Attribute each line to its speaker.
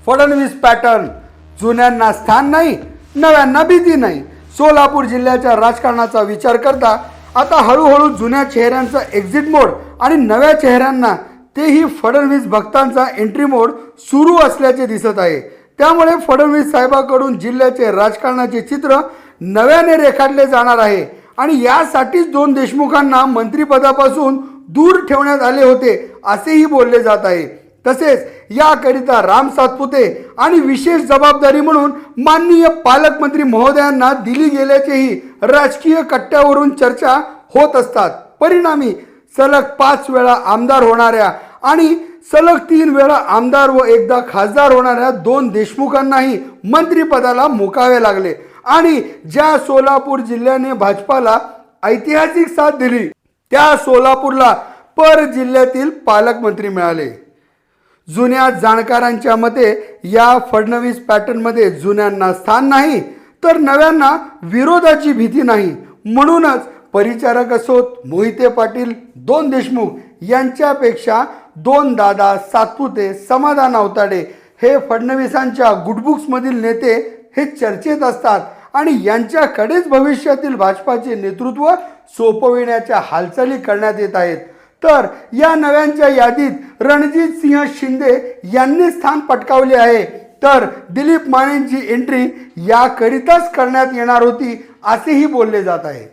Speaker 1: Fadnavis pattern, जुन्यांना स्थान नाही, नव्यांना भीती नाही. सोलापूर जिल्ह्याच्या राजकारणाचा विचार करता आता हळूहळू जुन्या चेहऱ्यांचा एक्झिट मोड आणि नव्या चेहऱ्यांना तेही फडणवीस भक्तांचा एंट्री मोड सुरू असल्याचे दिसत आहे. त्यामुळे फडणवीस साहेबांकडून जिल्ह्याचे राजकारणाचे चित्र नव्याने रेखाटले जाणार आहे आणि यासाठीच 2 देशमुखांना मंत्रिपदापासून दूर ठेवण्यात आले होते असेही बोलले जात आहे. तसेच याकरिता राम सातपुते आणि विशेष जबाबदारी म्हणून माननीय पालकमंत्री महोदयांना दिली गेल्याचेही राजकीय कट्ट्यावरून चर्चा होत असतात. परिणामी सलग 5 वेळा आमदार होणाऱ्या आणि सलग 3 वेळा आमदार व एकदा खासदार होणाऱ्या 2 देशमुखांनाही मंत्रिपदाला मुकावे लागले आणि ज्या सोलापूर जिल्ह्याने भाजपाला ऐतिहासिक साथ दिली त्या सोलापूरला पर जिल्ह्यातील पालकमंत्री मिळाले. जुन्या जाणकारांच्या मते या फडणवीस पॅटर्नमध्ये जुन्यांना स्थान नाही तर नव्यांना विरोधाची भीती नाही. म्हणूनच परिचारक असोत मोहिते पाटील, 2 देशमुख यांच्यापेक्षा 2 दादा सातपुते, समाधान आवताडे हे फडणवीसांच्या गुडबुक्समधील नेते हे चर्चेत असतात आणि यांच्याकडेच भविष्यातील भाजपाचे नेतृत्व सोपविण्याच्या हालचाली करण्यात येत आहेत. तर या नव्यांच्या यादीत रणजित सिंह शिंदे यांनी स्थान पटकावले आहे, तर दिलीप मानेंची एंट्री याकरिताच करण्यात येणार होती असेही बोलले जात आहे.